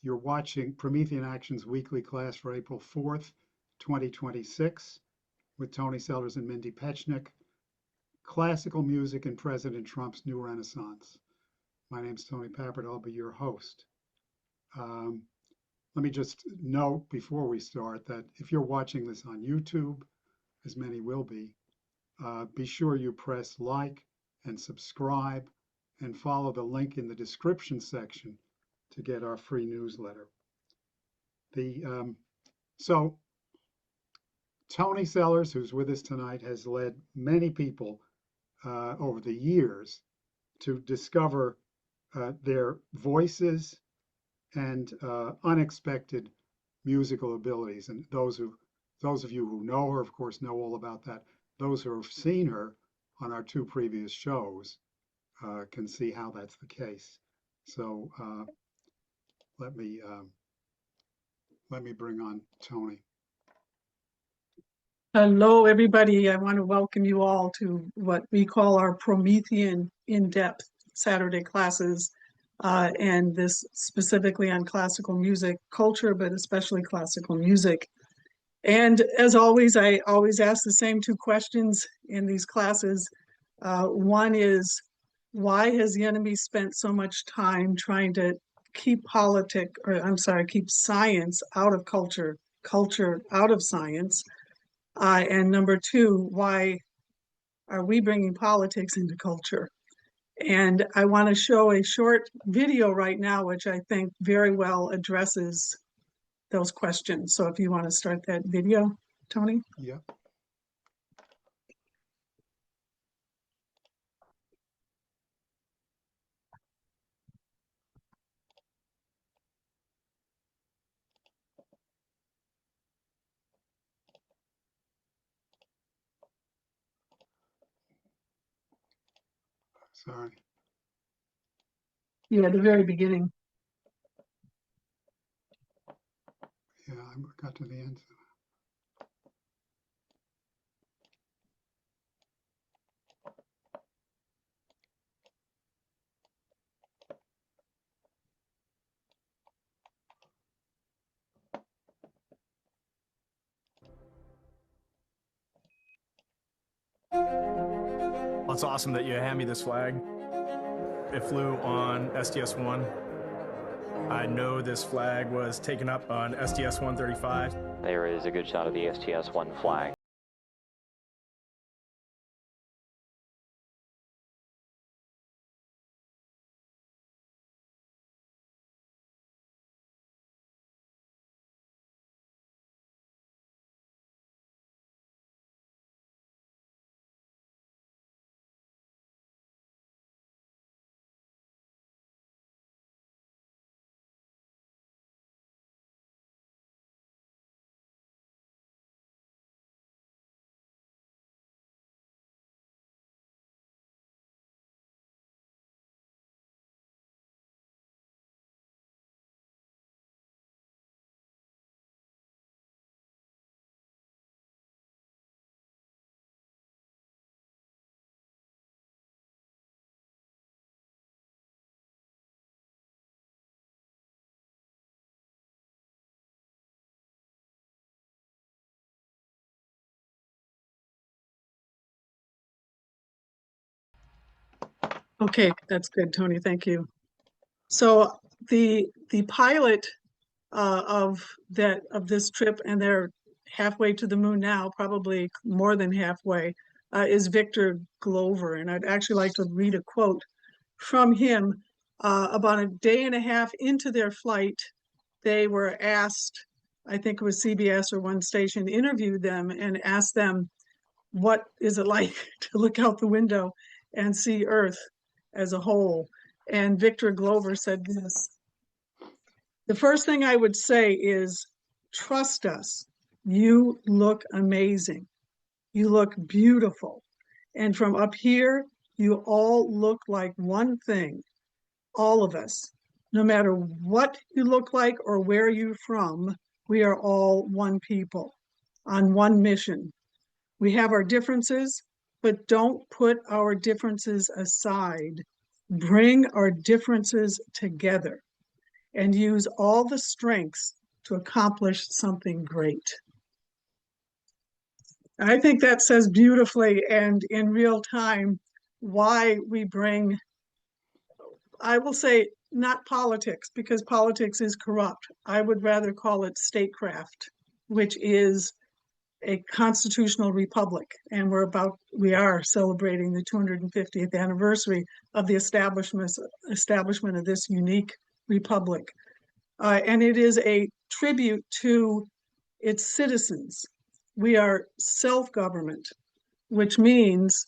You're watching Promethean Actions weekly class for April 4th, 2026 with Tony Sellers and Mindy Pechnick, Classical Music in President Trump's New Renaissance. My name's Tony Papert. I'll be your host. Let me just note before we start that if you're watching this on YouTube, as many will be sure you press like and subscribe and follow the link in the description section to get our free newsletter. So Tony Sellers, who's with us tonight, has led many people over the years to discover their voices and unexpected musical abilities. And those of you who know her, of course, know all about that. Those who have seen her on our two previous shows can see how that's the case. So let me bring on Tony. Hello, everybody. I want to welcome you all to what we call our Promethean in-depth Saturday classes, and this specifically on classical music culture, but especially classical music. And as always, I always ask the same two questions in these classes. One is, why has the enemy spent so much time trying to keep keep science out of culture, culture out of science? And number two, why are we bringing politics into culture? And I want to show a short video right now, which I think very well addresses those questions. So if you want to start that video, Tony. Yep. Sorry. Yeah, the very beginning. Yeah, I got to the end. Well, it's awesome that you hand me this flag. It flew on STS-1. I know this flag was taken up on STS-135. There is a good shot of the STS-1 flag. Okay, that's good, Tony. Thank you. So the pilot of this trip, and they're halfway to the moon now, probably more than halfway, is Victor Glover. And I'd actually like to read a quote from him. About a day and a half into their flight, they were asked, I think it was CBS or one station, interviewed them and asked them, what is it like to look out the window and see Earth as a whole? And Victor Glover said this: the first thing I would say is, trust us. You look amazing. You look beautiful. And from up here, you all look like one thing, all of us. No matter what you look like or where you're from, we are all one people on one mission. We have our differences, but don't put our differences aside. Bring our differences together. and use all the strengths to accomplish something great. I think that says beautifully and in real time why we bring, I will say, not politics, because politics is corrupt. I would rather call it statecraft, which is a constitutional republic. And we are celebrating the 250th anniversary of the establishment of this unique republic. And it is a tribute to its citizens. We are self-government, which means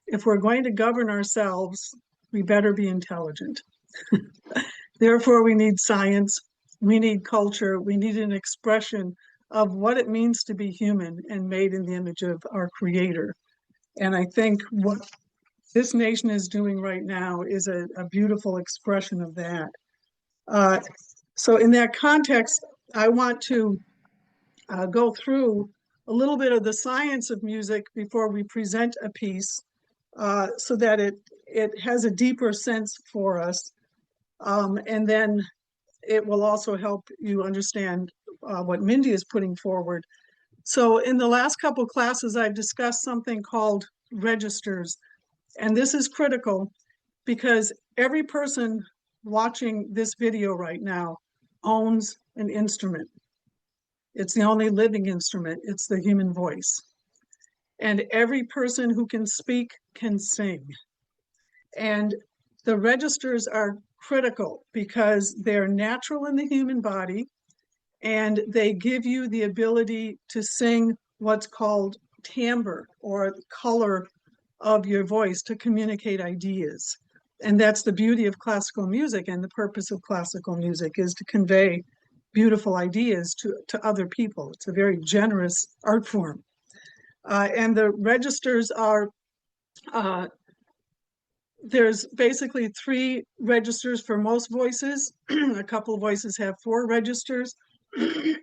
if we're going to govern ourselves, we better be intelligent. Therefore, we need science, we need culture, we need an expression of what it means to be human and made in the image of our Creator. And I think what this nation is doing right now is a beautiful expression of that. So in that context, I want to go through a little bit of the science of music before we present a piece, so that it has a deeper sense for us. And then it will also help you understand what Mindy is putting forward. So in the last couple classes, I've discussed something called registers. And this is critical because every person watching this video right now owns an instrument. It's the only living instrument. It's the human voice. And every person who can speak can sing. And the registers are critical because they're natural in the human body, and they give you the ability to sing what's called timbre, or color of your voice, to communicate ideas. And that's the beauty of classical music, and the purpose of classical music is to convey beautiful ideas to other people. It's a very generous art form. And the registers are, there's basically 3 registers for most voices. A couple of voices have 4 registers.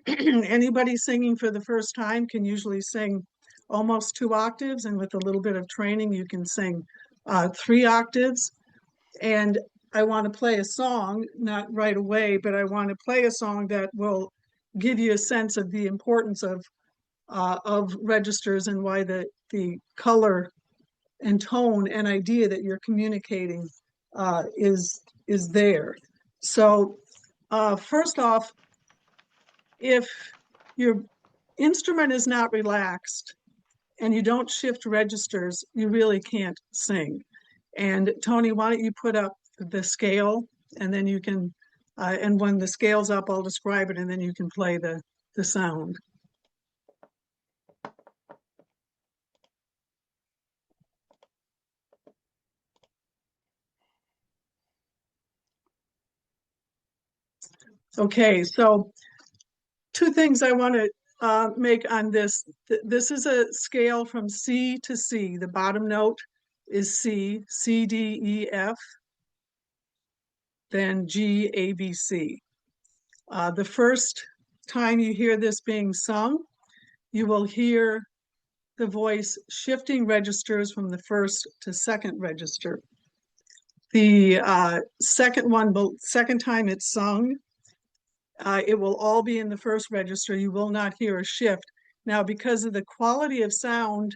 Anybody singing for the first time can usually sing almost 2 octaves, and with a little bit of training, you can sing 3 octaves. And I want to play a song, not right away, but I want to play a song that will give you a sense of the importance of registers and why the color and tone and idea that you're communicating is there. So first off, if your instrument is not relaxed and you don't shift registers, you really can't sing. And Tony, why don't you put up the scale, and then you can, and when the scale's up, I'll describe it, and then you can play the sound. Okay, so 2 things I want to make on this. This is a scale from C to C. The bottom note is C, C, D, E, F, then G, A, B, C. The first time you hear this being sung, you will hear the voice shifting registers from the first to second register. The second time it's sung, it will all be in the first register. You will not hear a shift. Now, because of the quality of sound,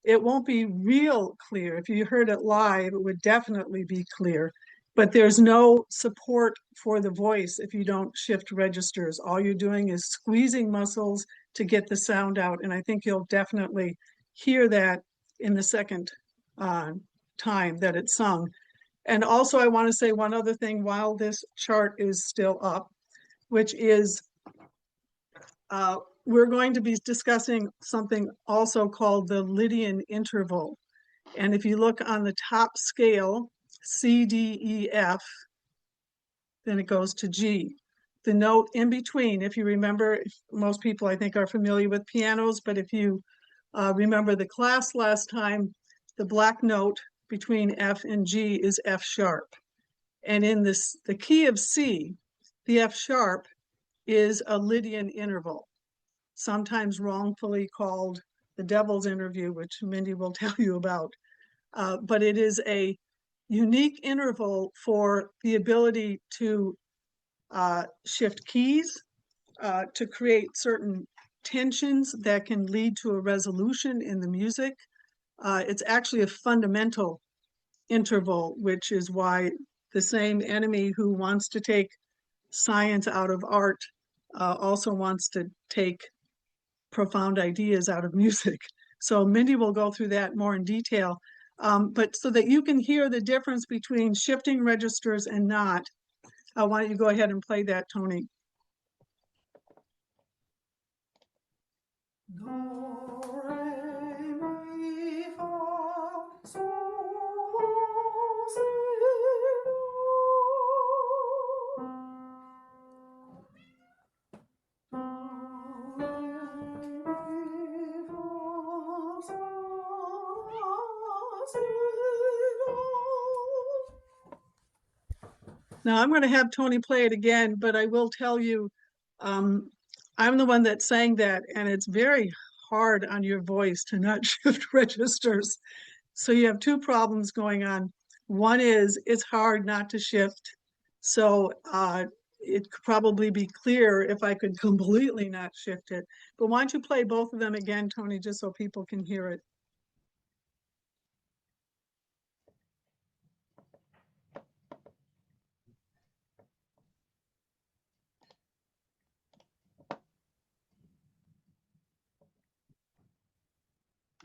it won't be real clear. If you heard it live, it would definitely be clear. But there's no support for the voice if you don't shift registers. All you're doing is squeezing muscles to get the sound out. And I think you'll definitely hear that in the second time that it's sung. And also, I want to say one other thing while this chart is still up, which is we're going to be discussing something also called the Lydian interval. And if you look on the top scale, C, D, E, F, then it goes to G. The note in between, if you remember, most people I think are familiar with pianos, but if you remember the class last time, the black note between F and G is F sharp. And in the key of C, the F sharp is a Lydian interval, sometimes wrongfully called the devil's interview, which Mindy will tell you about. But it is a unique interval for the ability to shift keys to create certain tensions that can lead to a resolution in the music. It's actually a fundamental interval, which is why the same enemy who wants to take science out of art also wants to take profound ideas out of music. So Mindy will go through that more in detail. But so that you can hear the difference between shifting registers and not, why don't you go ahead and play that, Tony? Do, re, mi, fa, sol, si, do. Do, re, mi, fa, sol, si, do. Now I'm going to have Tony play it again, but I will tell you, I'm the one that sang that, and it's very hard on your voice to not shift registers. So you have two problems going on. One is it's hard not to shift. So it could probably be clear if I could completely not shift it. But why don't you play both of them again, Tony, just so people can hear it.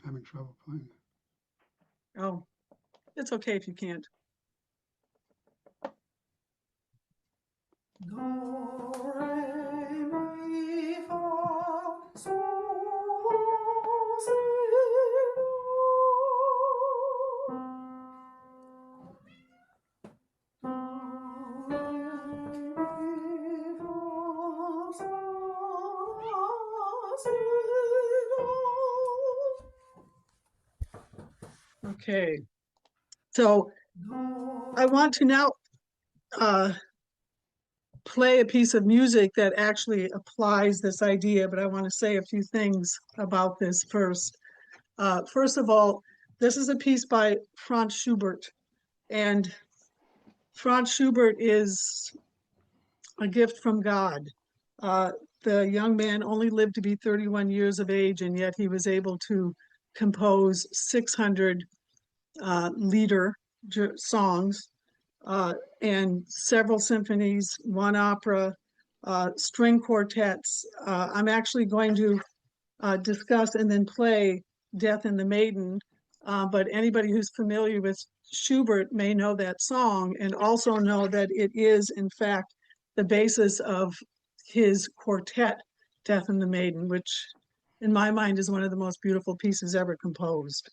Having trouble playing. Oh, it's okay if you can't. Do, re, mi, fa, sol, si, do. Do, re, mi, fa, sol, si, do. Okay. So I want to now play a piece of music that actually applies this idea, but I want to say a few things about this first. First of all, this is a piece by Franz Schubert, and Franz Schubert is a gift from God. The young man only lived to be 31 years of age, and yet he was able to compose 600 lieder songs, and several symphonies, one opera, string quartets. I'm actually going to discuss and then play Death and the Maiden, but anybody who's familiar with Schubert may know that song and also know that it is, in fact, the basis of his quartet, Death and the Maiden, which in my mind is one of the most beautiful pieces ever composed.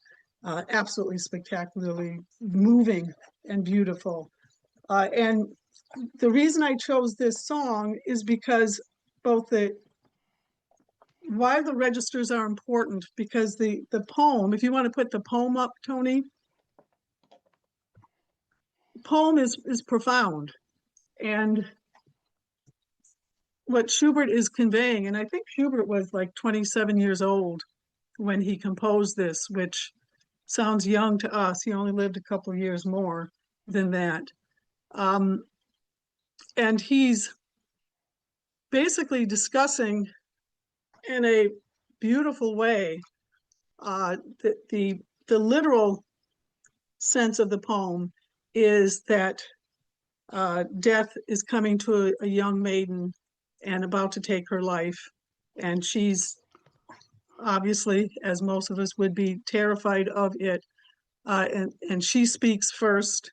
Absolutely spectacularly moving and beautiful. And the reason I chose this song is because why the registers are important, because the poem, if you want to put the poem up, Tony, poem is profound. And what Schubert is conveying, and I think Schubert was like 27 years old when he composed this, which sounds young to us. He only lived a couple of years more than that. And he's basically discussing in a beautiful way the literal sense of the poem is that death is coming to a young maiden and about to take her life, and she's obviously, as most of us would be, terrified of it, and she speaks first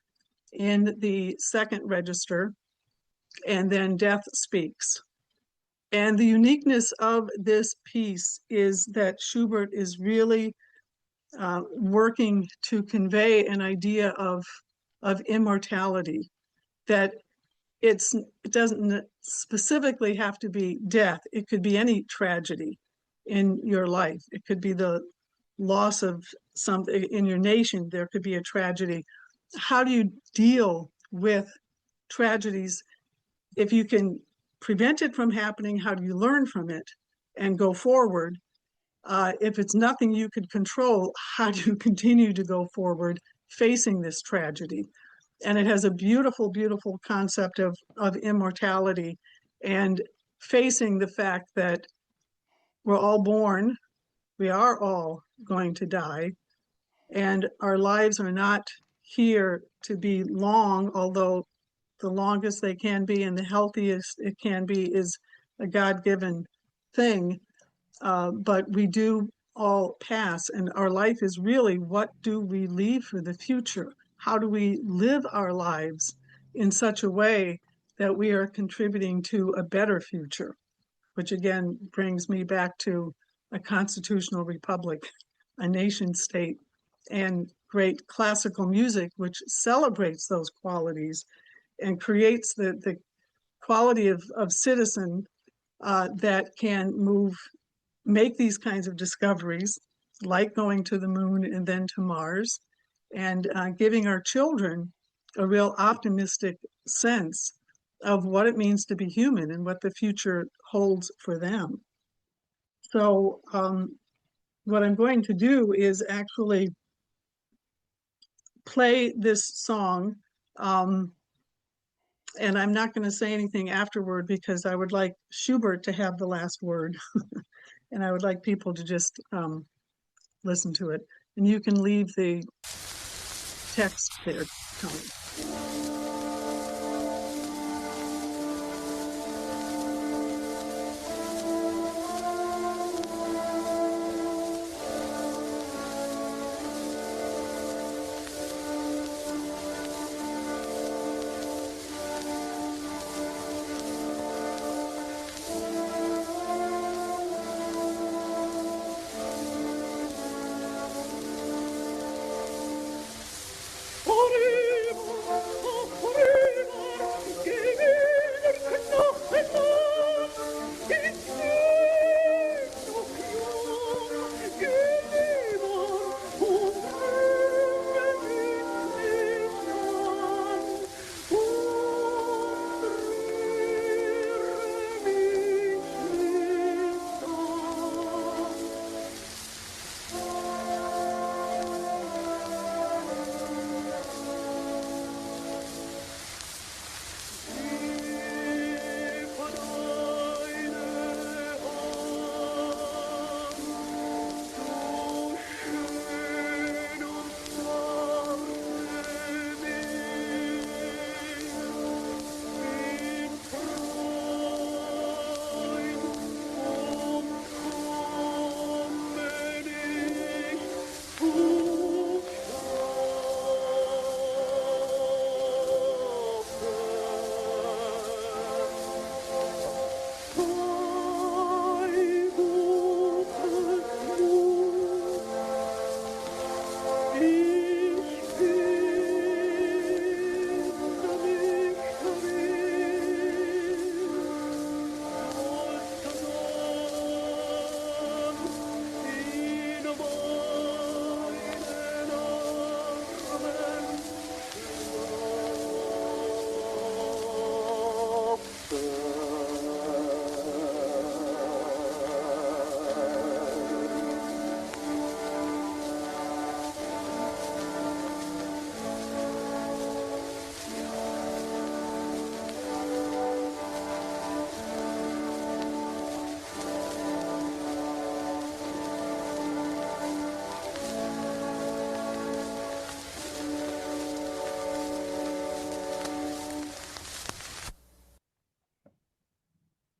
in the second register, and then death speaks. And the uniqueness of this piece is that Schubert is really working to convey an idea of immortality, that it doesn't specifically have to be death. It could be any tragedy in your life. It could be the loss of something in your nation. There could be a tragedy. How do you deal with tragedies? If you can prevent it from happening, how do you learn from it and go forward? If it's nothing you could control, how do you continue to go forward facing this tragedy? And it has a beautiful, beautiful concept of immortality and facing the fact that we're all born, we are all going to die, and our lives are not here to be long, although the longest they can be and the healthiest it can be is a God-given thing. But we do all pass, and our life is really, what do we leave for the future? How do we live our lives in such a way that we are contributing to a better future? Which again brings me back to a constitutional republic, a nation state, and great classical music, which celebrates those qualities and creates the quality of citizen that can make these kinds of discoveries, like going to the moon and then to Mars, and giving our children a real optimistic sense of what it means to be human and what the future holds for them. So what I'm going to do is actually play this song, and I'm not going to say anything afterward because I would like Schubert to have the last word. And I would like people to just listen to it. And you can leave the text there, Tony.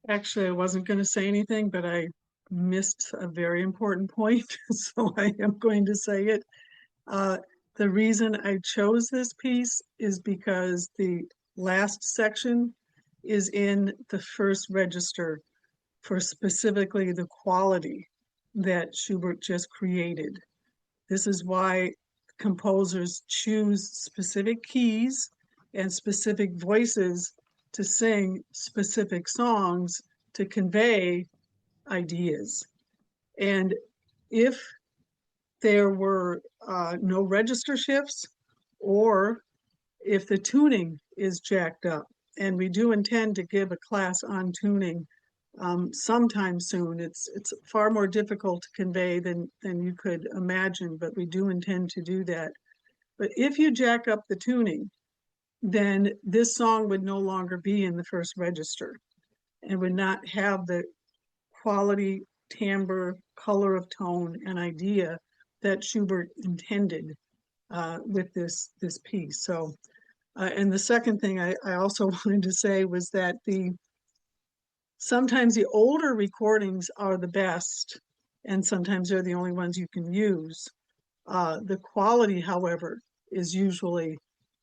Actually, I wasn't going to say anything, but I missed a very important point, so I am going to say it. The reason I chose this piece is because the last section is in the first register for specifically the quality that Schubert just created. This is why composers choose specific keys and specific voices to sing specific songs to convey ideas. And if there were no register shifts, or if the tuning is jacked up, and we do intend to give a class on tuning sometime soon. It's far more difficult to convey than you could imagine, but we do intend to do that. But if you jack up the tuning, then this song would no longer be in the first register and would not have the quality, timbre, color of tone, and idea that Schubert intended with this piece. So, and the second thing I also wanted to say was that sometimes the older recordings are the best, and sometimes they're the only ones you can use. The quality, however, is usually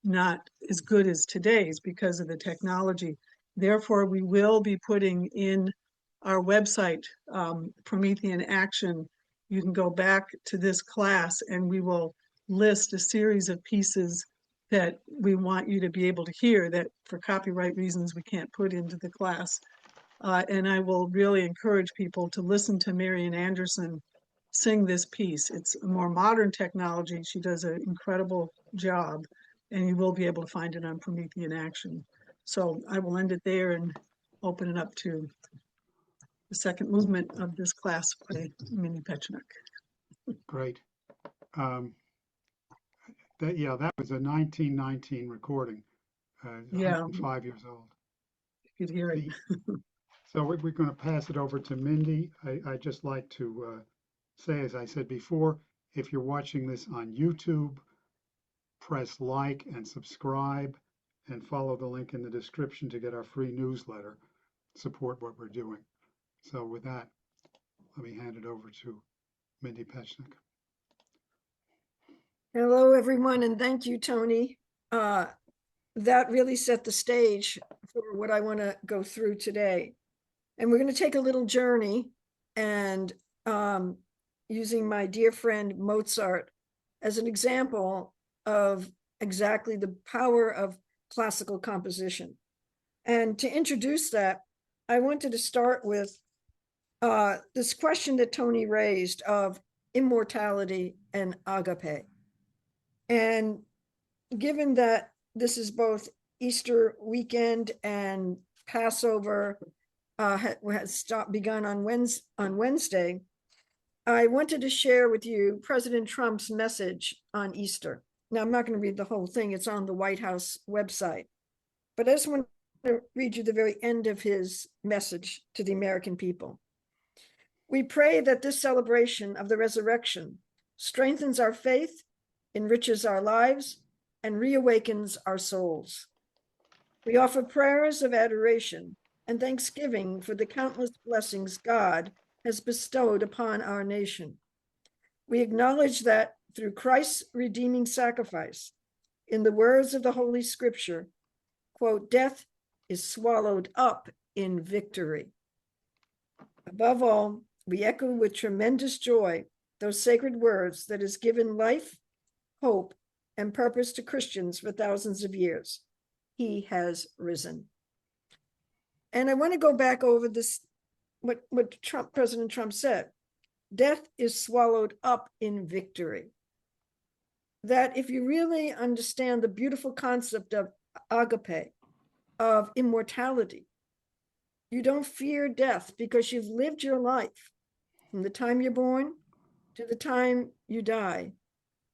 not as good as today's because of the technology. Therefore, we will be putting in our website, Promethean Action. You can go back to this class and we will list a series of pieces that we want you to be able to hear that for copyright reasons we can't put into the class. And I will really encourage people to listen to Marian Anderson sing this piece. It's a more modern technology. She does an incredible job, and you will be able to find it on Promethean Action. So I will end it there and open it up to the second movement of this class by Mindy Petchnik. Great. That was a 1919 recording, Yeah, 5 years old. you could hear it. So we're going to pass it over to Mindy. I'd just like to say, as I said before, if you're watching this on YouTube, press like and subscribe and follow the link in the description to get our free newsletter. Support what we're doing. So with that, let me hand it over to Mindy Petchnik. Hello, everyone, and thank you, Tony. That really set the stage for what I want to go through today. And we're going to take a little journey and using my dear friend Mozart as an example of exactly the power of classical composition. And to introduce that, I wanted to start with this question that Tony raised of immortality and agape. And given that this is both Easter weekend and Passover has begun on Wednesday, I wanted to share with you President Trump's message on Easter. Now, I'm not going to read the whole thing. It's on the White House website. But I just want to read you the very end of his message to the American people. We pray that this celebration of the resurrection strengthens our faith, enriches our lives, and reawakens our souls. We offer prayers of adoration and thanksgiving for the countless blessings God has bestowed upon our nation. We acknowledge that through Christ's redeeming sacrifice, in the words of the Holy Scripture, quote, death is swallowed up in victory. Above all, we echo with tremendous joy those sacred words that has given life, hope, and purpose to Christians for thousands of years. He has risen. And I want to go back over this, what President Trump said. Death is swallowed up in victory. That if you really understand the beautiful concept of agape, of immortality, you don't fear death because you've lived your life from the time you're born to the time you die.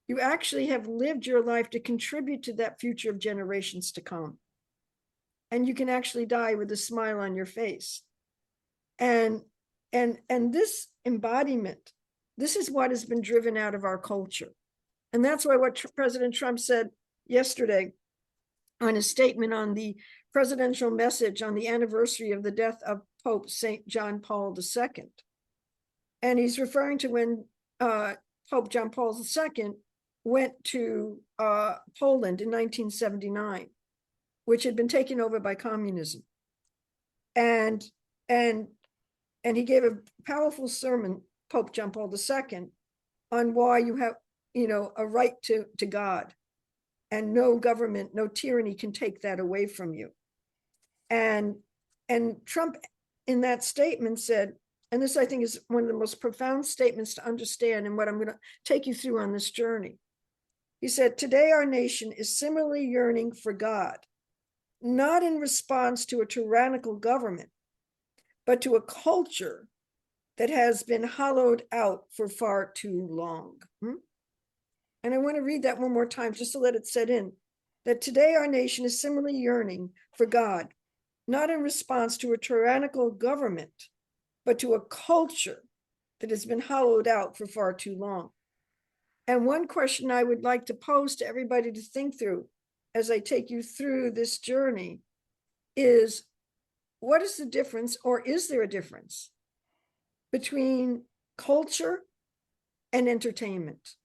You actually have lived your life to contribute to that future of generations to come. And you can actually die with a smile on your face. And this embodiment, this is what has been driven out of our culture. And that's why what President Trump said yesterday on his statement on the presidential message on the anniversary of the death of Pope St. John Paul II. And he's referring to when Pope John Paul II went to Poland in 1979, which had been taken over by communism. And he gave a powerful sermon, Pope John Paul II, on why you have, a right to God, and no government, no tyranny can take that away from you. And Trump in that statement said, and this I think is one of the most profound statements to understand and what I'm going to take you through on this journey. He said, today our nation is similarly yearning for God, not in response to a tyrannical government, but to a culture that has been hollowed out for far too long. And I want to read that one more time just to let it set in. that today our nation is similarly yearning for God, not in response to a tyrannical government, but to a culture that has been hollowed out for far too long. And one question I would like to pose to everybody to think through as I take you through this journey is, what is the difference, or is there a difference between culture and entertainment?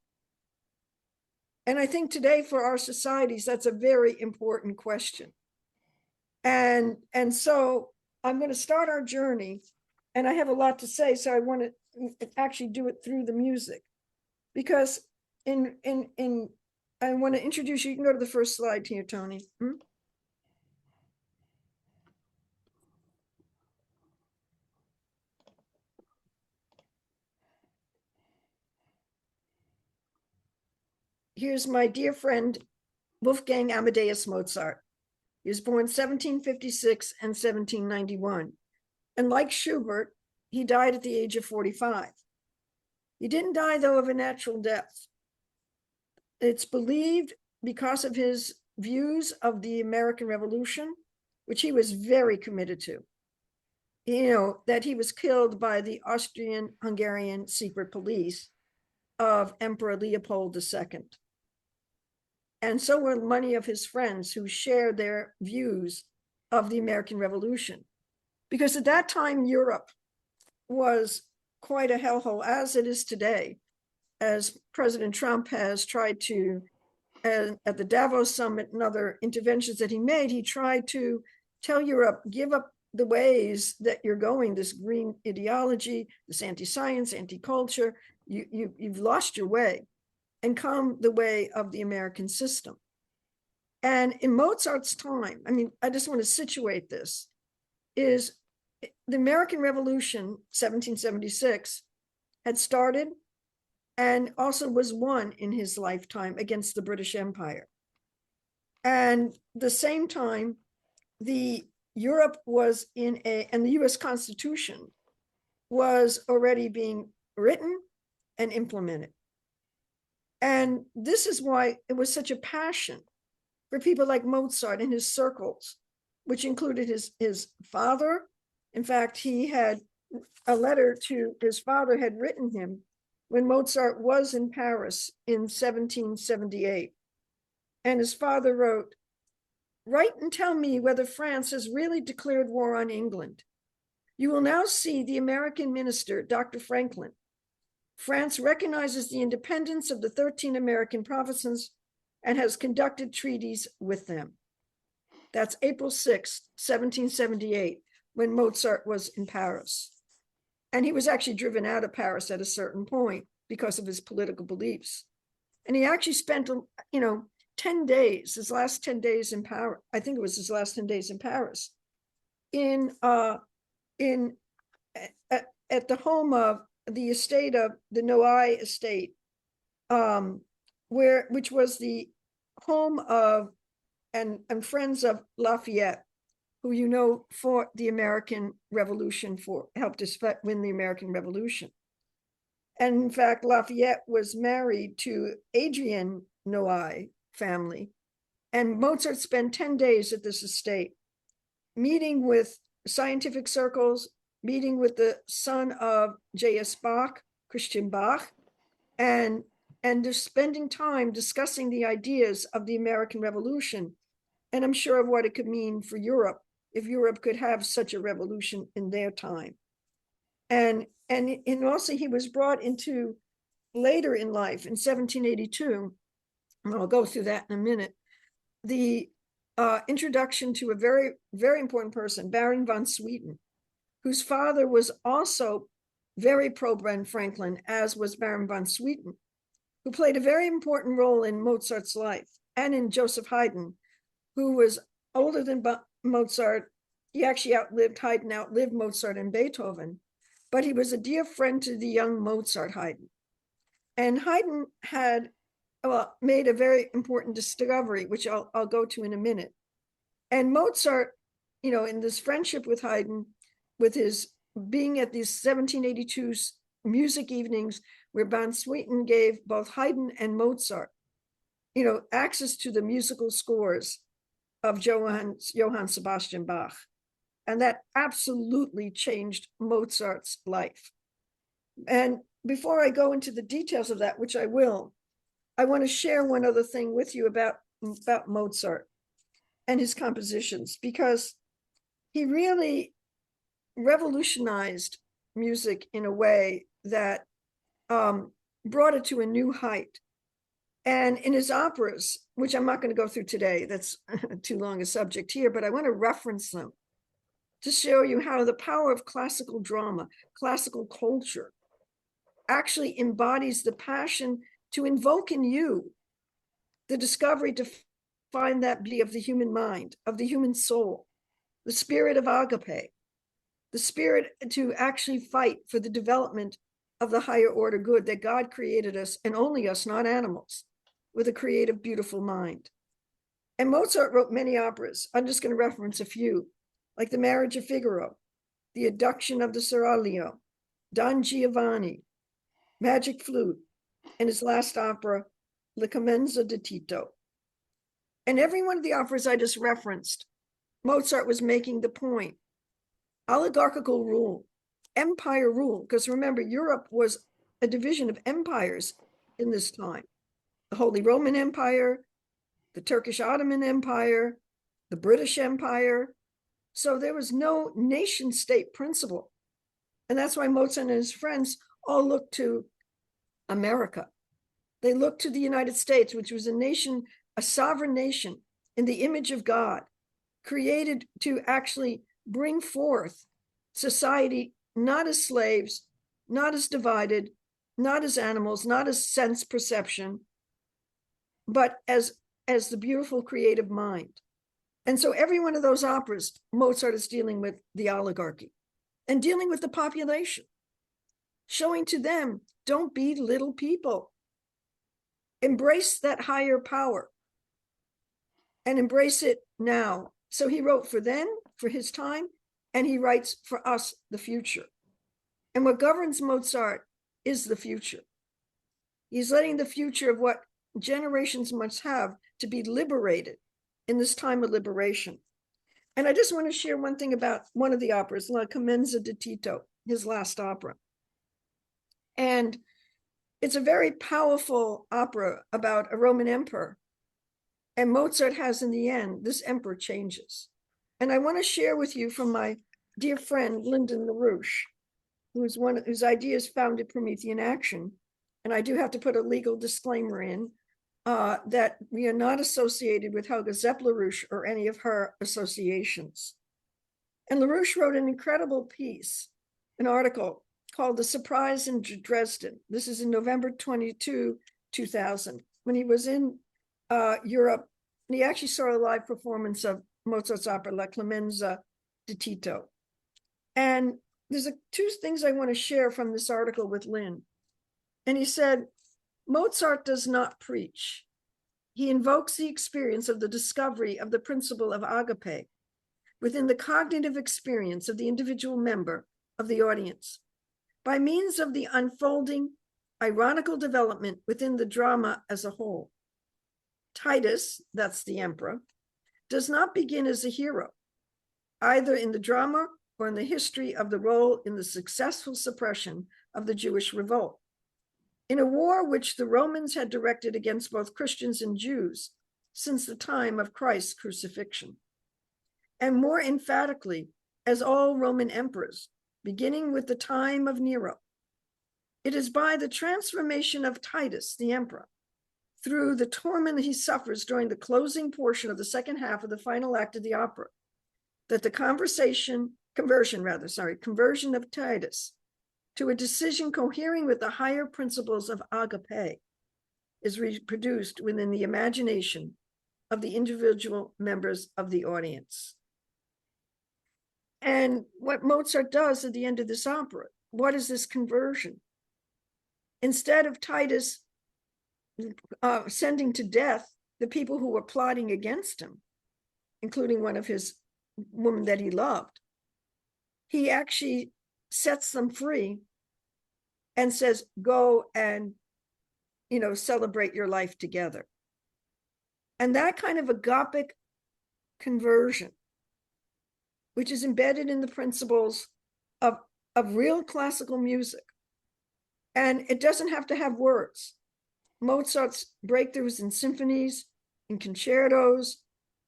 And I think today for our societies, that's a very important question. And so I'm going to start our journey, and I have a lot to say, so I want to actually do it through the music, because I want to introduce you. You can go to the first slide here, Tony. Here's my dear friend, Wolfgang Amadeus Mozart. He was born 1756 and 1791. And like Schubert, he died at the age of 45. He didn't die, though, of a natural death. It's believed because of his views of the American Revolution, which he was very committed to, that he was killed by the Austrian-Hungarian secret police of Emperor Leopold II. And so were many of his friends who shared their views of the American Revolution. Because at that time, Europe was quite a hellhole, as it is today, as President Trump has tried to, at the Davos summit and other interventions that he made, he tried to tell Europe, give up the ways that you're going, this green ideology, this anti-science, anti-culture, you've lost your way, and come the way of the American system. And in Mozart's time, I mean, I just want to situate this, is the American Revolution, 1776, had started and also was won in his lifetime against the British Empire. And the same time, Europe was and the US Constitution was already being written and implemented. And this is why it was such a passion for people like Mozart and his circles, which included his father. In fact, he had a letter to his father had written him when Mozart was in Paris in 1778. And his father wrote, "Write and tell me whether France has really declared war on England. You will now see the American minister, Dr. Franklin. France recognizes the independence of the 13 American provinces and has conducted treaties with them." That's April 6, 1778, when Mozart was in Paris. And he was actually driven out of Paris at a certain point because of his political beliefs. And he actually spent, 10 days, his last 10 days in Paris. I think it was his last 10 days in Paris, at the home of the estate of the Noailles estate, which was the home of and friends of Lafayette, who fought the American Revolution, helped us win the American Revolution. And in fact, Lafayette was married to Adrienne Noailles family. And Mozart spent 10 days at this estate, meeting with scientific circles, meeting with the son of J.S. Bach, Christian Bach, and just spending time discussing the ideas of the American Revolution. And I'm sure of what it could mean for Europe if Europe could have such a revolution in their time. And also he was brought into, later in life, in 1782, and I'll go through that in a minute, the introduction to a very, very important person, Baron von Swieten, whose father was also very pro-Ben Franklin, as was Baron von Swieten, who played a very important role in Mozart's life, and in Joseph Haydn, who was older than Mozart. He actually Haydn outlived Mozart and Beethoven, but he was a dear friend to the young Mozart Haydn. And Haydn had made a very important discovery, which I'll go to in a minute. And Mozart, in this friendship with Haydn, with his being at these 1782 music evenings where von Swieten gave both Haydn and Mozart, access to the musical scores of Johann Sebastian Bach. And that absolutely changed Mozart's life. And before I go into the details of that, which I will, I want to share one other thing with you about Mozart and his compositions, because he really revolutionized music in a way that brought it to a new height. And in his operas, which I'm not going to go through today, that's too long a subject here, but I want to reference them to show you how the power of classical drama, classical culture, actually embodies the passion to invoke in you the discovery to find that beauty of the human mind, of the human soul, the spirit of agape, the spirit to actually fight for the development of the higher order good, that God created us, and only us, not animals, with a creative, beautiful mind. And Mozart wrote many operas. I'm just going to reference a few, like The Marriage of Figaro, The Abduction of the Seraglio, Don Giovanni, Magic Flute, and his last opera, La Clemenza di Tito. And every one of the operas I just referenced, Mozart was making the point: oligarchical rule, empire rule, because remember, Europe was a division of empires in this time. The Holy Roman Empire, the Turkish Ottoman Empire, the British Empire. So there was no nation state principle. And that's why Mozart and his friends all looked to America. They looked to the United States, which was a nation, a sovereign nation in the image of God, created to actually bring forth society, not as slaves, not as divided, not as animals, not as sense perception, but as the beautiful creative mind. And so every one of those operas, Mozart is dealing with the oligarchy and dealing with the population, showing to them, don't be little people. Embrace that higher power and embrace it now. So he wrote for then, for his time, and he writes for us, the future. And what governs Mozart is the future. He's letting the future of what generations must have to be liberated in this time of liberation. And I just want to share one thing about one of the operas, La Clemenza di Tito, his last opera. And it's a very powerful opera about a Roman emperor. And Mozart has, in the end, this emperor changes. And I want to share with you from my dear friend, Lyndon LaRouche, whose ideas founded Promethean Action. And I do have to put a legal disclaimer in that we are not associated with Helga Zepp-LaRouche or any of her associations. And LaRouche wrote an incredible piece, an article called The Surprise in Dresden. This is in November 22, 2000, when he was in Europe. And he actually saw a live performance of Mozart's opera, La Clemenza di Tito. And there's two things I want to share from this article with Lynn. And he said, Mozart does not preach. He invokes the experience of the discovery of the principle of agape within the cognitive experience of the individual member of the audience by means of the unfolding, ironical development within the drama as a whole. Titus, that's the emperor, does not begin as a hero, either in the drama or in the history of the role in the successful suppression of the Jewish revolt, in a war which the Romans had directed against both Christians and Jews since the time of Christ's crucifixion. And more emphatically, as all Roman emperors, beginning with the time of Nero. It is by the transformation of Titus, the emperor, through the torment he suffers during the closing portion of the second half of the final act of the opera, that the conversion of Titus to a decision cohering with the higher principles of agape is reproduced within the imagination of the individual members of the audience. And what Mozart does at the end of this opera, what is this conversion? Instead of Titus sending to death the people who were plotting against him, including one of his women that he loved, he actually sets them free and says, go and, celebrate your life together. And that kind of agapic conversion, which is embedded in the principles of real classical music. And it doesn't have to have words. Mozart's breakthroughs in symphonies, in concertos,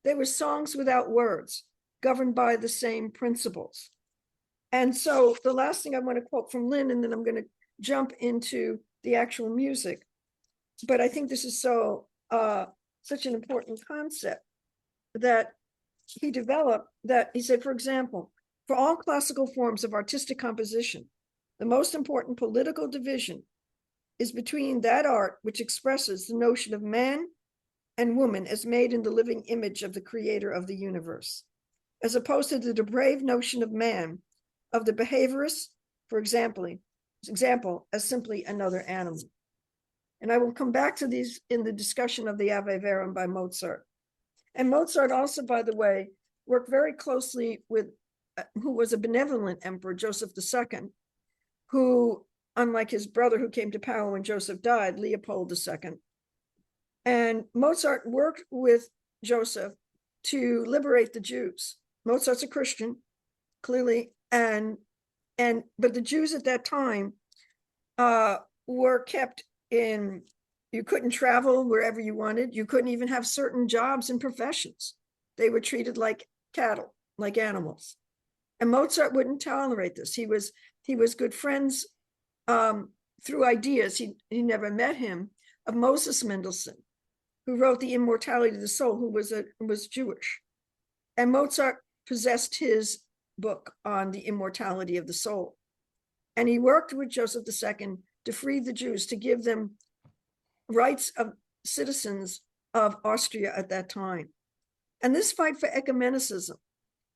they were songs without words, governed by the same principles. And so the last thing I want to quote from Lynn, and then I'm going to jump into the actual music. But I think this is such an important concept that he developed, that he said, for example, for all classical forms of artistic composition, the most important political division is between that art which expresses the notion of man and woman as made in the living image of the creator of the universe, as opposed to the depraved notion of man, of the behaviorist, for example, as simply another animal. And I will come back to these in the discussion of the Ave Verum by Mozart. And Mozart also, by the way, worked very closely with, who was a benevolent emperor, Joseph II, who, unlike his brother who came to power when Joseph died, Leopold II. And Mozart worked with Joseph to liberate the Jews. Mozart's a Christian, clearly, but the Jews at that time were kept in, you couldn't travel wherever you wanted. You couldn't even have certain jobs and professions. They were treated like cattle, like animals. And Mozart wouldn't tolerate this. He was good friends through ideas. He never met him, of Moses Mendelssohn, who wrote The Immortality of the Soul, who was Jewish. And Mozart possessed his book on the immortality of the soul. And he worked with Joseph II to free the Jews, to give them rights of citizens of Austria at that time. And this fight for ecumenicism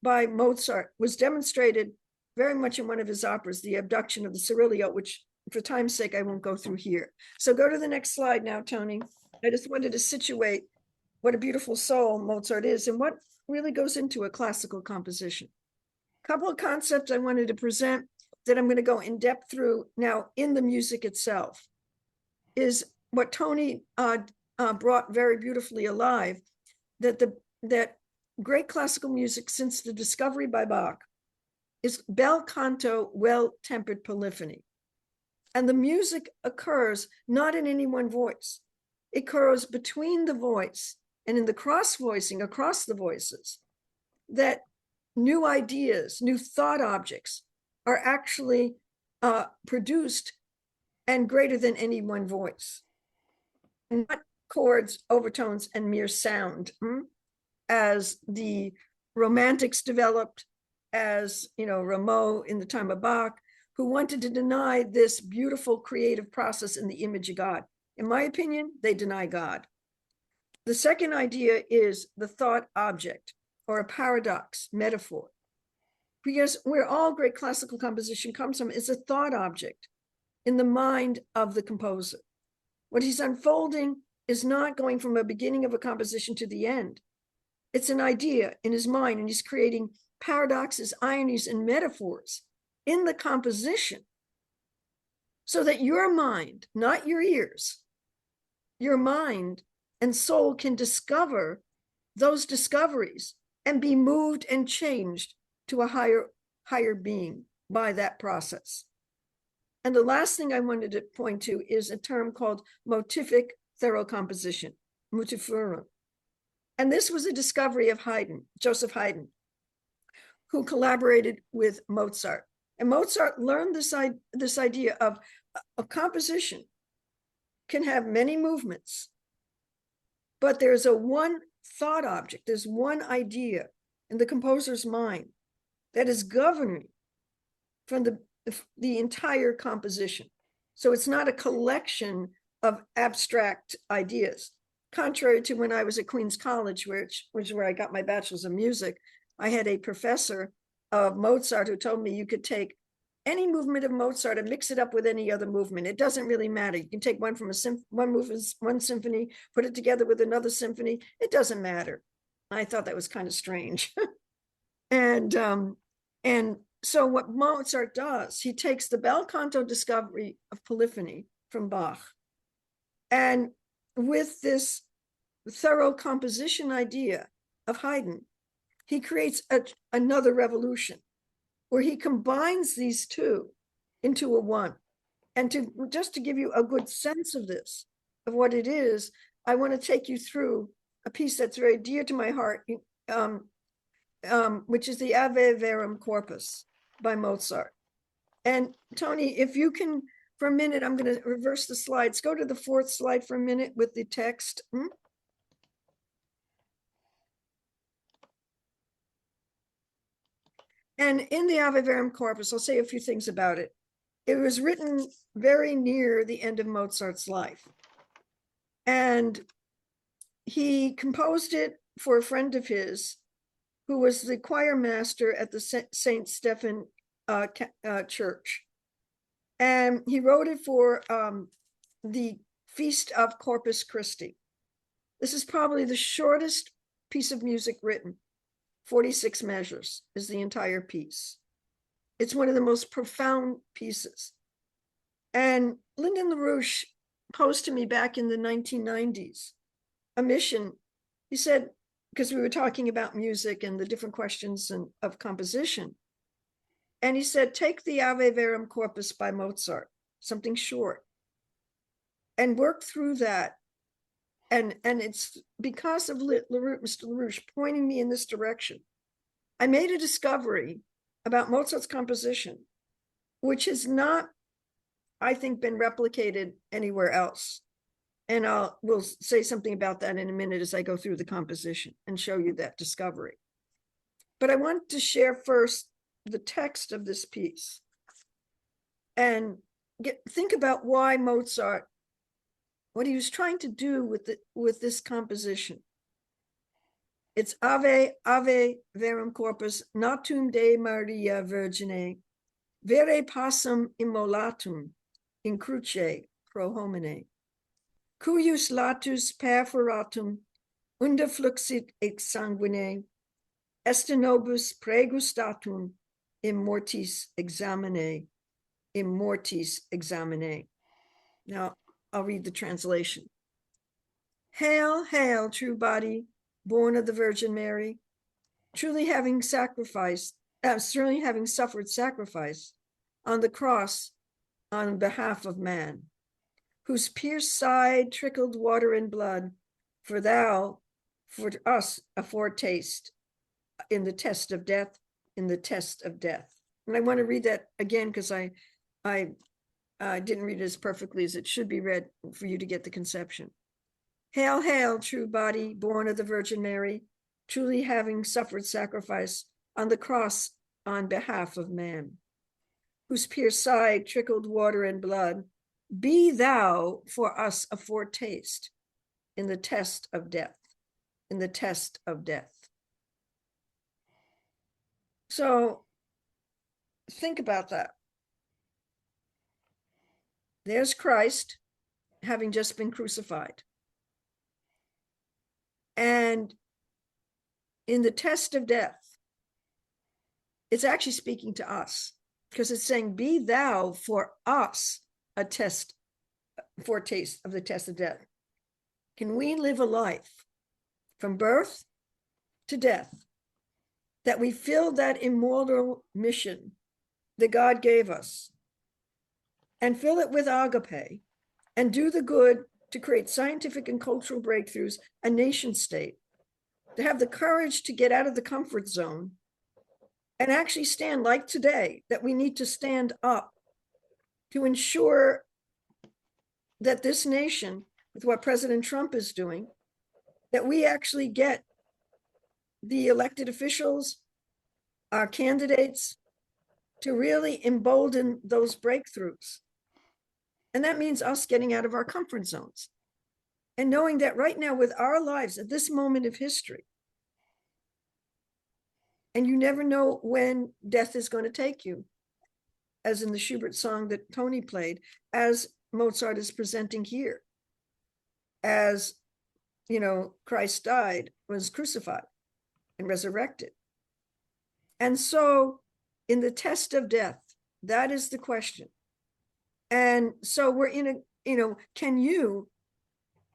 by Mozart was demonstrated very much in one of his operas, The Abduction of the Cyrilio, which for time's sake, I won't go through here. So go to the next slide now, Tony. I just wanted to situate what a beautiful soul Mozart is and what really goes into a classical composition. A couple of concepts I wanted to present that I'm going to go in depth through now in the music itself is what Tony brought very beautifully alive, that great classical music since the discovery by Bach is Bel Canto well-tempered polyphony. And the music occurs not in any one voice. It occurs between the voice and in the cross-voicing across the voices, that new ideas, new thought objects are actually produced and greater than any one voice. Not chords, overtones, and mere sound, as the Romantics developed, as Rameau in the time of Bach, who wanted to deny this beautiful creative process in the image of God. In my opinion, they deny God. The second idea is the thought object, or a paradox, metaphor. Because where all great classical composition comes from is a thought object in the mind of the composer. What he's unfolding is not going from a beginning of a composition to the end. It's an idea in his mind, and he's creating paradoxes, ironies, and metaphors in the composition so that your mind, not your ears, your mind and soul can discover those discoveries and be moved and changed to a higher being by that process. And the last thing I wanted to point to is a term called motivic thero-composition, motifurum. And this was a discovery of Haydn, Joseph Haydn, who collaborated with Mozart. And Mozart learned this idea of a composition can have many movements, but there's a one thought object, there's one idea in the composer's mind that is governing from the entire composition. So it's not a collection of abstract ideas. Contrary to when I was at Queen's College, which was where I got my bachelor's of music, I had a professor of Mozart who told me you could take any movement of Mozart and mix it up with any other movement. It doesn't really matter. You can take one from one symphony, put it together with another symphony. It doesn't matter. I thought that was kind of strange. And so what Mozart does, he takes the Bel Canto discovery of polyphony from Bach, and with this thorough composition idea of Haydn, he creates another revolution where he combines these two into a one. And just to give you a good sense of this, of what it is, I want to take you through a piece that's very dear to my heart, which is the Ave Verum Corpus by Mozart. And Tony, if you can, for a minute, I'm going to reverse the slides. Go to the fourth slide for a minute with the text. And in the Ave Verum Corpus, I'll say a few things about it. It was written very near the end of Mozart's life. And he composed it for a friend of his who was the choir master at the St. Stephen church. And he wrote it for the Feast of Corpus Christi. This is probably the shortest piece of music written. 46 measures is the entire piece. It's one of the most profound pieces. And Lyndon LaRouche posed to me back in the 1990s a mission. He said, because we were talking about music and the different questions of composition. And he said, take the Ave Verum Corpus by Mozart, something short, and work through that. And it's because of Mr. LaRouche pointing me in this direction. I made a discovery about Mozart's composition, which has not, I think, been replicated anywhere else. And we'll say something about that in a minute as I go through the composition and show you that discovery. But I want to share first the text of this piece and think about why Mozart, what he was trying to do with this composition. It's Ave Verum Corpus, natum Dei Maria Virgine, vere passum immolatum in cruce pro homine, cuius latus perforatum unda fluxit ex sanguine, est nobis pregustatum in mortis examine, in mortis examine. Now, I'll read the translation. Hail, hail, true body, born of the Virgin Mary, truly having suffered sacrifice on the cross on behalf of man, whose pierced side trickled water and blood, for us a foretaste in the test of death, in the test of death. And I want to read that again because I didn't read it as perfectly as it should be read for you to get the conception. Hail, hail, true body, born of the Virgin Mary, truly having suffered sacrifice on the cross on behalf of man, whose pierced side trickled water and blood, be thou for us a foretaste in the test of death, in the test of death. So think about that. There's Christ having just been crucified. And in the test of death, it's actually speaking to us because it's saying, be thou for us a foretaste of the test of death. Can we live a life from birth to death that we fill that immortal mission that God gave us and fill it with agape and do the good to create scientific and cultural breakthroughs, a nation state, to have the courage to get out of the comfort zone and actually stand like today, that we need to stand up to ensure that this nation, with what President Trump is doing, that we actually get the elected officials, our candidates, to really embolden those breakthroughs. And that means us getting out of our comfort zones and knowing that right now with our lives at this moment of history, and you never know when death is going to take you, as in the Schubert song that Tony played, as Mozart is presenting here, as, you know, Christ died, was crucified and resurrected. And so in the test of death, that is the question. And so we're in a, can you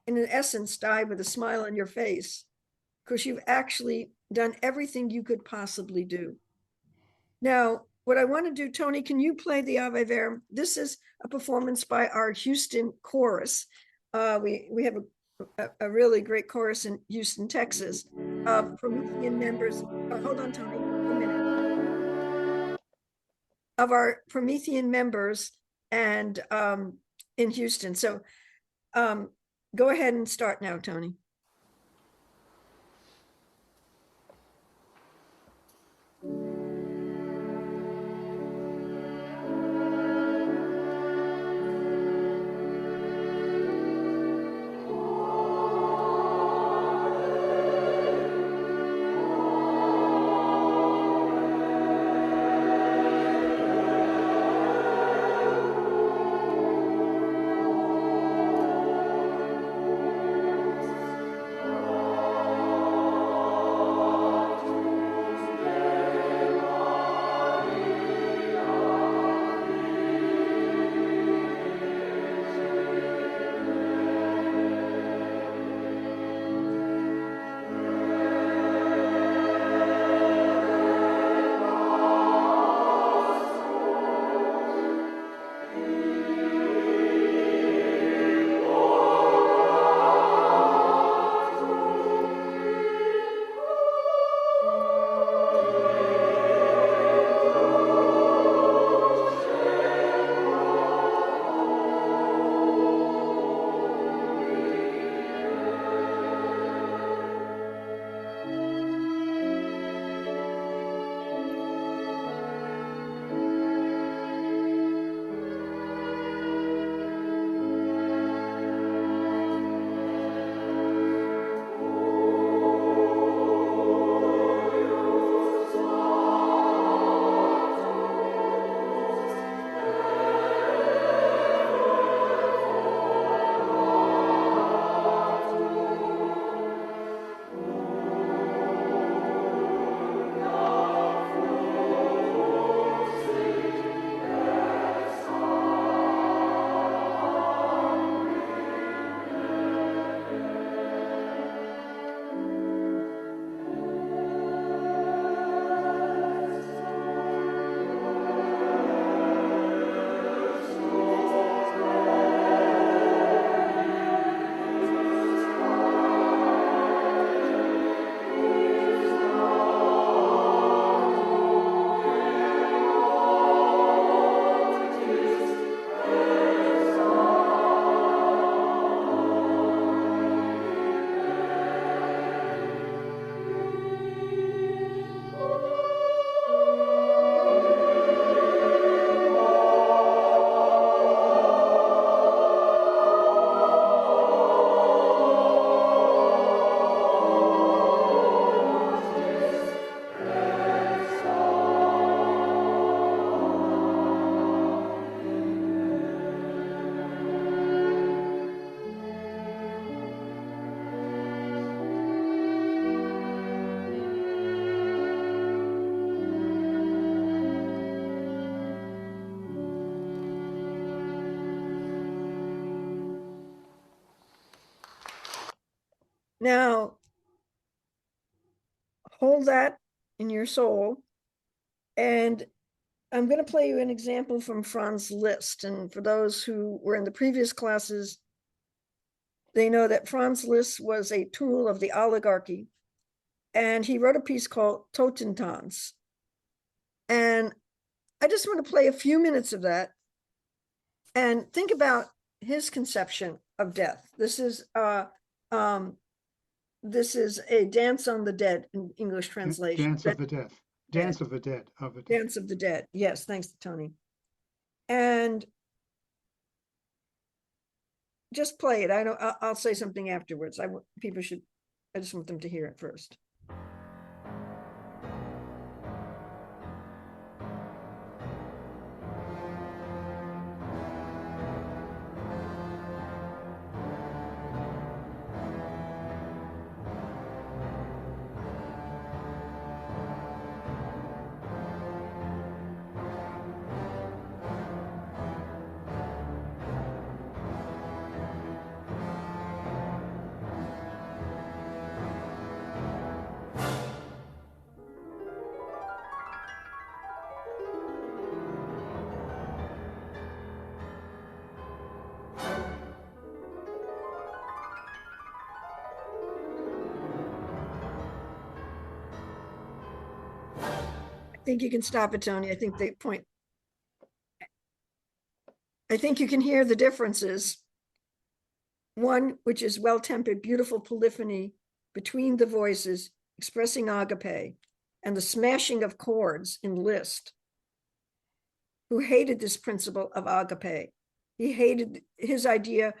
in essence, die with a smile on your face, because you've actually done everything you could possibly do. Now, what I want to do, Tony, can you play the Ave Verum? This is a performance by our Houston chorus. We have a really great chorus in Houston, Texas, of Promethean members. Hold on, Tony, a minute. Of our Promethean members and in Houston. So go ahead and start now, Tony. Now, hold that in your soul. And I'm going to play you an example from Franz Liszt. And for those who were in the previous classes, they know that Franz Liszt was a tool of the oligarchy. And he wrote a piece called Totentanz. And I just want to play a few minutes of that and think about his conception of death. This is a Dance on the Dead in English translation. Dance of the Dead. Dance of the Dead. Dance of the Dead. Yes, thanks, Tony. And just play it. I'll say something afterwards. I just want them to hear it first. think you can stop it, Tony. I think you can hear the differences. One, which is well-tempered, beautiful polyphony between the voices, expressing agape, and the smashing of chords in Liszt, who hated this principle of agape. He hated his idea,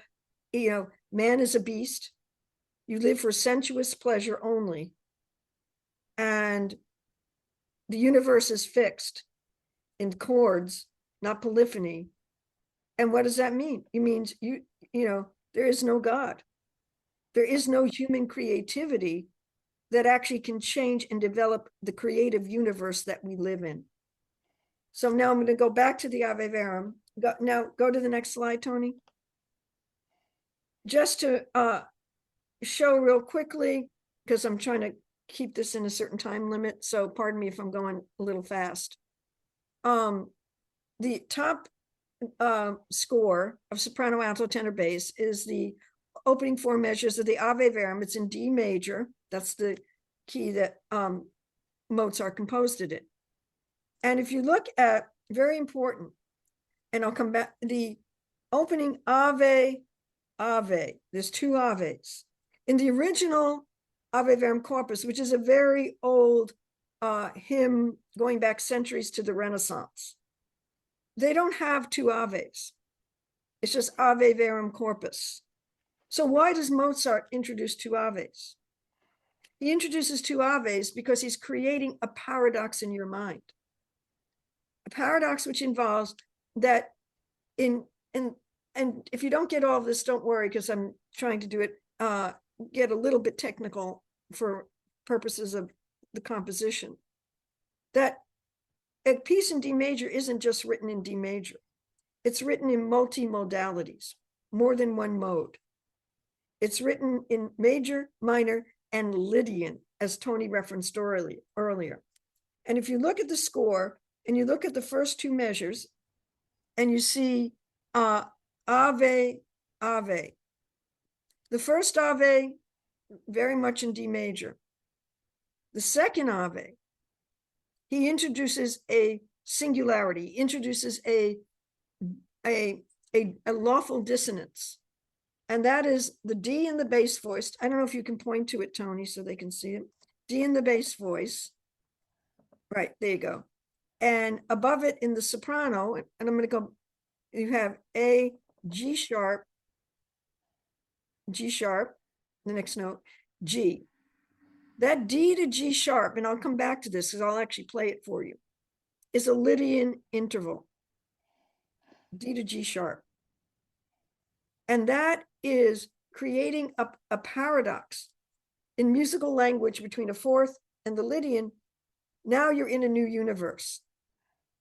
man is a beast. You live for sensuous pleasure only. And the universe is fixed in chords, not polyphony. And what does that mean? It means there is no God. There is no human creativity that actually can change and develop the creative universe that we live in. So now I'm going to go back to the Ave Verum. Go to the next slide, Tony. Just to show real quickly, because I'm trying to keep this in a certain time limit, so pardon me if I'm going a little fast. The top score of soprano, alto, tenor, bass is the opening four measures of the Ave Verum. It's in D major. That's the key that Mozart composed it in. And if you look at, very important, and I'll come back, the opening Ave, Ave, there's two Aves. In the original Ave Verum Corpus, which is a very old hymn going back centuries to the Renaissance, they don't have two Aves. It's just Ave Verum Corpus. So why does Mozart introduce two Aves? He introduces two Aves because he's creating a paradox in your mind. A paradox which involves that and if you don't get all of this, don't worry, because I'm trying to do it, get a little bit technical for purposes of the composition. That a piece in D major isn't just written in D major. It's written in multi-modalities, more than one mode. It's written in major, minor, and Lydian, as Tony referenced earlier. And if you look at the score and you look at the first two measures and you see Ave, Ave. The first Ave, very much in D major. The second Ave, he introduces a singularity, introduces a lawful dissonance. And that is the D in the bass voice. I don't know if you can point to it, Tony, so they can see it. D in the bass voice. Right, there you go. And above it in the soprano, and I'm going to go, you have A, G sharp, the next note, G. That D to G sharp, and I'll come back to this because I'll actually play it for you, is a Lydian interval, D to G sharp. And that is creating a paradox in musical language between a fourth and the Lydian. Now you're in a new universe.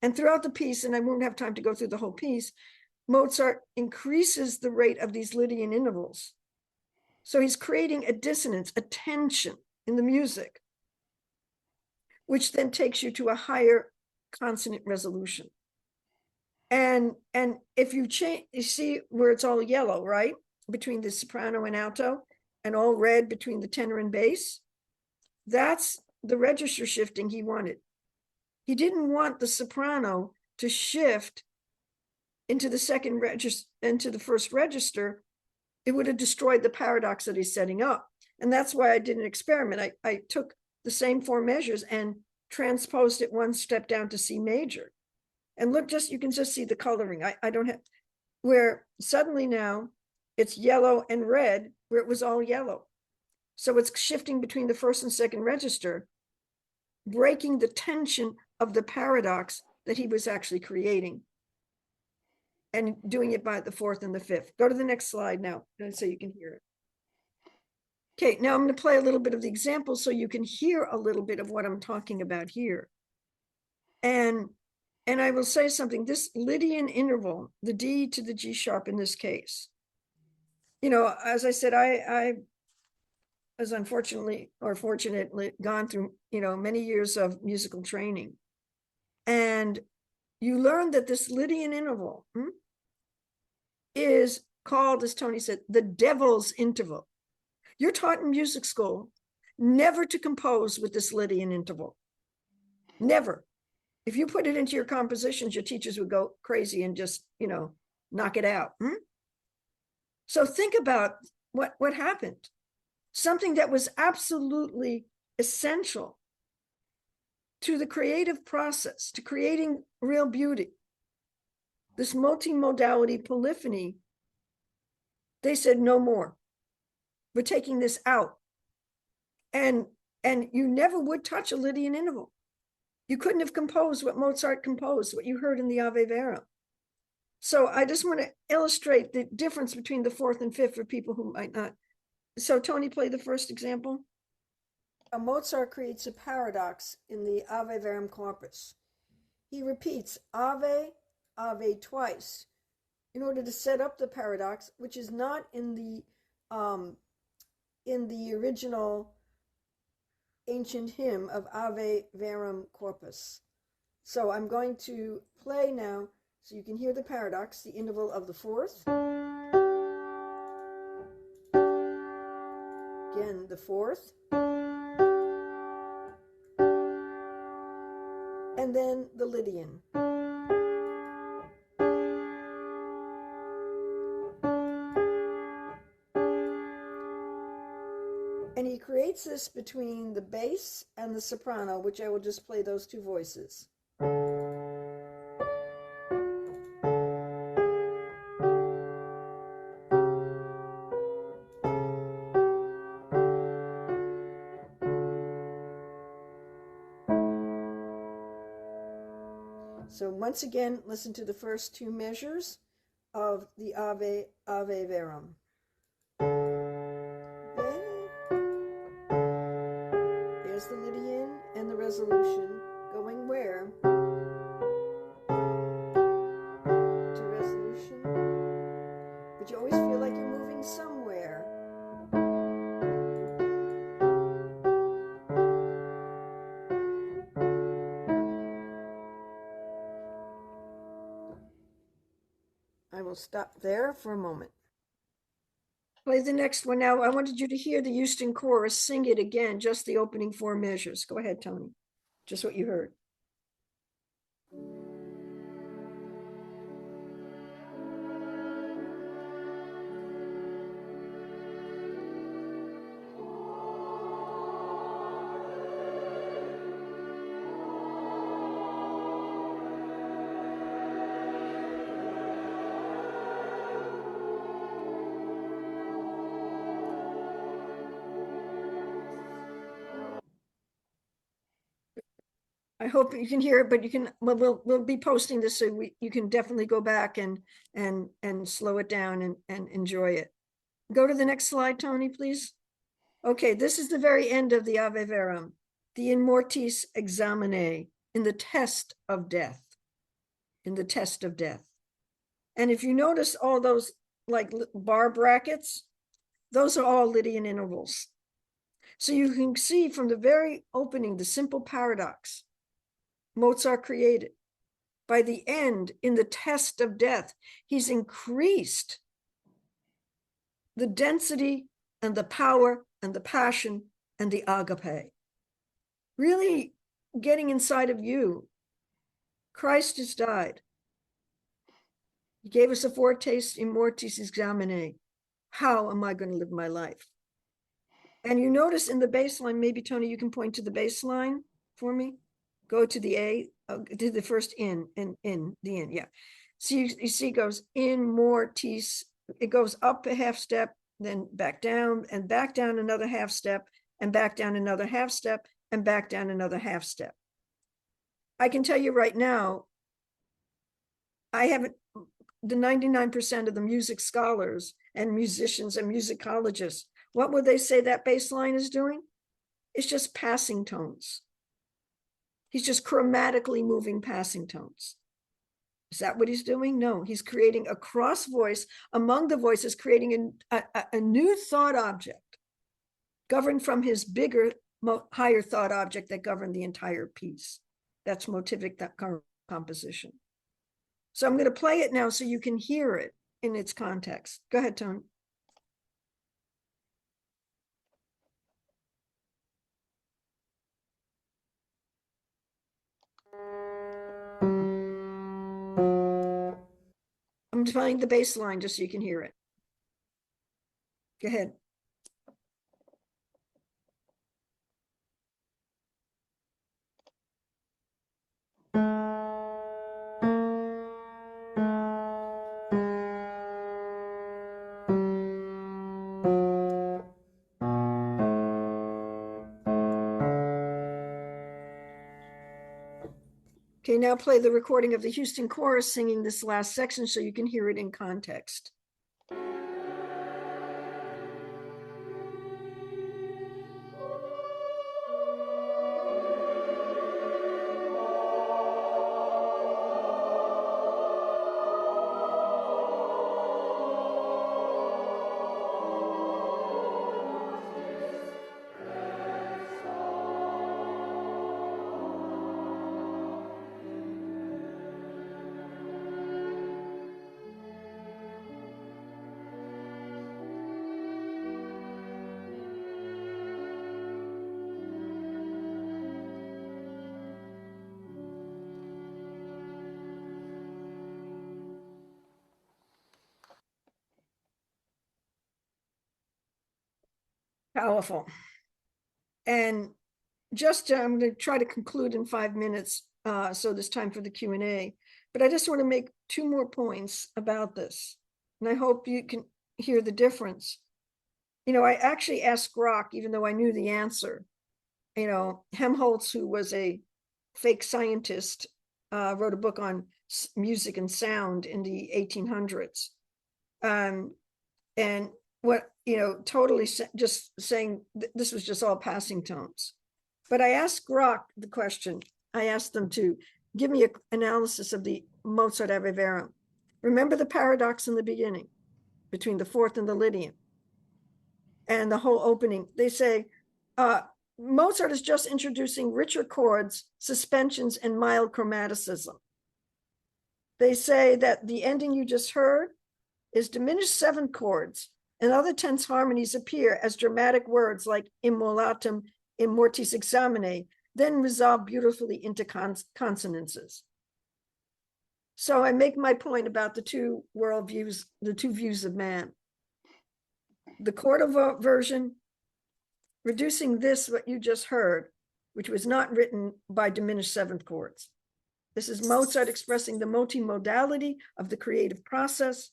And throughout the piece, and I won't have time to go through the whole piece, Mozart increases the rate of these Lydian intervals. So he's creating a dissonance, a tension in the music, which then takes you to a higher consonant resolution. And if you change, you see where it's all yellow, right? Between the soprano and alto, and all red between the tenor and bass. That's the register shifting he wanted. He didn't want the soprano to shift into the second register, into the first register. It would have destroyed the paradox that he's setting up. And that's why I did an experiment. I took the same four measures and transposed it one step down to C major. And look, you can just see the coloring. I don't have, where suddenly now it's yellow and red, where it was all yellow. So it's shifting between the first and second register, breaking the tension of the paradox that he was actually creating, and doing it by the fourth and the fifth. Go to the next slide now, so you can hear it. Okay, now I'm going to play a little bit of the example so you can hear a little bit of what I'm talking about here. And I will say something, this Lydian interval, the D to the G sharp in this case, as I said, I was unfortunately or fortunately gone through, many years of musical training. And you learn that this Lydian interval is called, as Tony said, the devil's interval. You're taught in music school never to compose with this Lydian interval. Never. If you put it into your compositions, your teachers would go crazy and just, knock it out. So think about what happened. Something that was absolutely essential to the creative process, to creating real beauty. This multimodality polyphony, they said no more. We're taking this out. And you never would touch a Lydian interval. You couldn't have composed what Mozart composed, what you heard in the Ave Verum. So I just want to illustrate the difference between the fourth and fifth for people who might not. So Tony, play the first example. Mozart creates a paradox in the Ave Verum corpus. He repeats Ave, Ave twice in order to set up the paradox, which is not in the original ancient hymn of Ave Verum corpus. So I'm going to play now so you can hear the paradox, the interval of the fourth. Again, the fourth. And then the Lydian. And he creates this between the bass and the soprano, which I will just play those two voices. So once again, listen to the first two measures of the Ave Verum. There's the Lydian and the resolution going where? To resolution. But you always feel like you're moving somewhere. I will stop there for a moment. Play the next one now. I wanted you to hear the Houston chorus sing it again, just the opening four measures. Go ahead, Tony. Just what you heard. I hope you can hear it, but you can. We'll be posting this so you can definitely go back and slow it down and enjoy it. Go to the next slide, Tony, please. Okay, this is the very end of the Ave Verum, the In Mortis Examine, in the test of death, in the test of death. And if you notice all those like bar brackets, those are all Lydian intervals. So you can see from the very opening, the simple paradox Mozart created. By the end, in the test of death, he's increased the density and the power and the passion and the agape. Really getting inside of you. Christ has died. He gave us a foretaste in mortis examine. How am I going to live my life? And you notice in the bass line, maybe Tony, you can point to the bass line for me. Go to the A, to the first the in, yeah. So you see it goes in mortis, it goes up a half step, then back down another half step, and back down another half step, and back down another half step. I can tell you right now, I haven't, the 99% of the music scholars and musicians and musicologists, what would they say that bass line is doing? It's just passing tones. He's just chromatically moving passing tones. Is that what he's doing? No, he's creating a cross voice among the voices, creating a new thought object governed from his bigger, higher thought object that governed the entire piece. That's motivic composition. So I'm going to play it now so you can hear it in its context. Go ahead, Tony. I'm playing the bass line just so you can hear it. Go ahead. Okay, now play the recording of the Houston chorus singing this last section so you can hear it in context. Powerful. And just, I'm going to try to conclude in 5 minutes, so there's time for the Q&A. But I just want to make 2 more points about this. And I hope you can hear the difference. You know, I actually asked Grok, even though I knew the answer. You know, Helmholtz, who was a fake scientist, wrote a book on music and sound in the 1800s. And what, you know, totally just saying this was just all passing tones. But I asked Grok the question. I asked them to give me an analysis of the Mozart Ave Verum. Remember the paradox in the beginning between the fourth and the Lydian and the whole opening. They say Mozart is just introducing richer chords, suspensions, and mild chromaticism. They say that the ending you just heard is diminished 7 chords, and other tense harmonies appear as dramatic words like immolatum, immortis examine, then resolve beautifully into consonances. So I make my point about the 2 worldviews, the 2 views of man. The chordal version, reducing this, what you just heard, which was not written by diminished 7th chords. This is Mozart expressing the multimodality of the creative process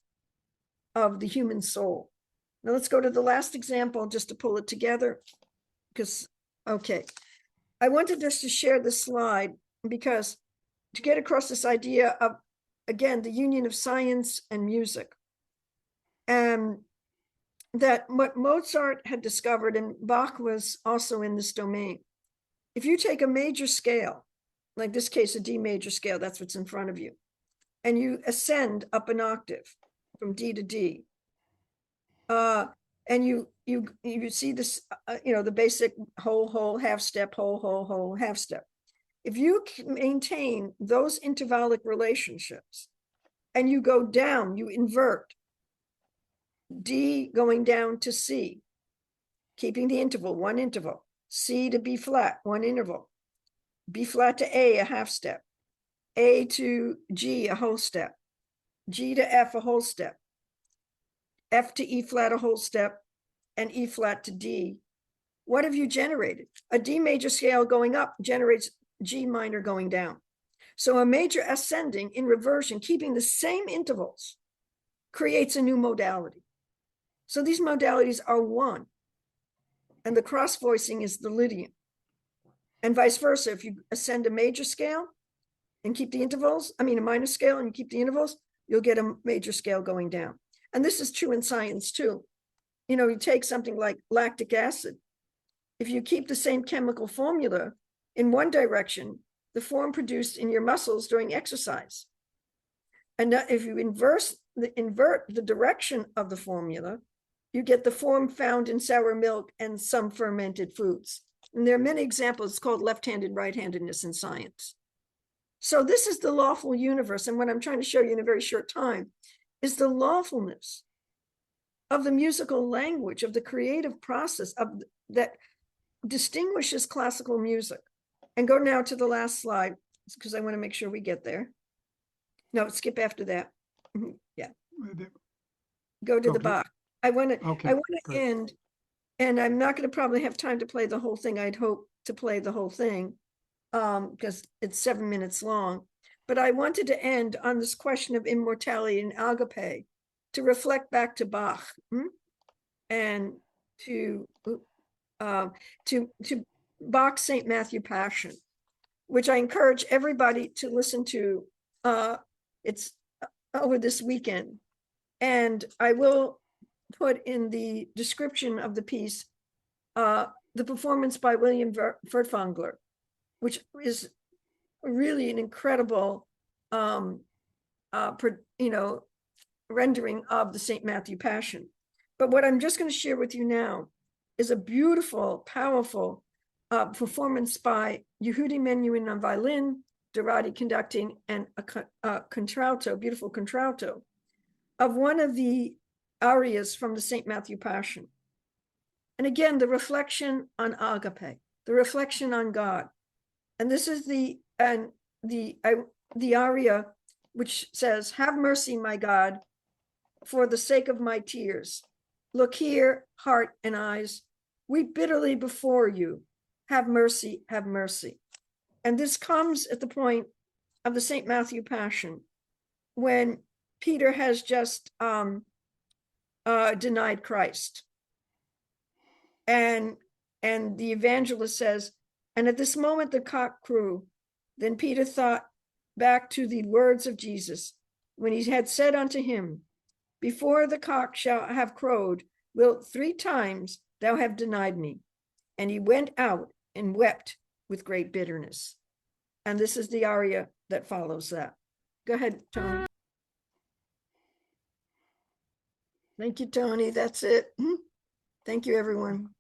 of the human soul. Now let's go to the last example just to pull it together. Because, okay, I wanted just to share this slide because to get across this idea of, again, the union of science and music. And that what Mozart had discovered, and Bach was also in this domain. If you take a major scale, like this case, a D major scale, that's what's in front of you, and you ascend up an octave from D to D, and you see this, you know, the basic whole, half step, whole, half step. If you maintain those intervallic relationships and you go down, you invert, D going down to C, keeping the interval, 1 interval, C to B flat, 1 interval, B flat to A, a half step, A to G, a whole step, G to F, a whole step, F to E flat, a whole step, and E flat to D. What have you generated? A D major scale going up generates G minor going down. So a major ascending in reversion, keeping the same intervals, creates a new modality. So these modalities are one. And the cross voicing is the Lydian. And vice versa, if you ascend a major scale and keep the intervals, a minor scale and you keep the intervals, you'll get a major scale going down. And this is true in science too. You know, you take something like lactic acid. If you keep the same chemical formula in one direction, the form produced in your muscles during exercise. And if you invert the direction of the formula, you get the form found in sour milk and some fermented foods. And there are many examples. It's called left-handed right-handedness in science. So this is the lawful universe. And what I'm trying to show you in a very short time is the lawfulness of the musical language, of the creative process of that distinguishes classical music. And go now to the last slide, because I want to make sure we get there. No, skip after that. Yeah, Uh, go to the Okay. Bach. I want Okay, to great. end, and I'm not going to probably have time to play the whole thing. I'd hope to play the whole thing, because it's 7 minutes long. But I wanted to end on this question of immortality and agape, to reflect back to Bach, and to Bach's St. Matthew Passion, which I encourage everybody to listen to. It's over this weekend. And I will put in the description of the piece the performance by William Furtwängler, which is really an incredible rendering of the St. Matthew Passion. But what I'm just going to share with you now is a beautiful, powerful performance by Yehudi Menuhin on violin, Dorati conducting, and a contralto, beautiful contralto, of one of the arias from the St. Matthew Passion. And again, the reflection on agape, the reflection on God. And this is the aria which says, "Have mercy, my God, for the sake of my tears. Look here, heart and eyes, weep bitterly before you. Have mercy, have mercy." And this comes at the point of the St. Matthew Passion, when Peter has just denied Christ. And the evangelist says, "And at this moment the cock crew. Then Peter thought back to the words of Jesus, when he had said unto him, Before the cock shall have crowed, wilt 3 times thou have denied me. And he went out and wept with great bitterness." And this is the aria that follows that. Go ahead, Tony. Thank you, Tony. That's it. Thank you, everyone.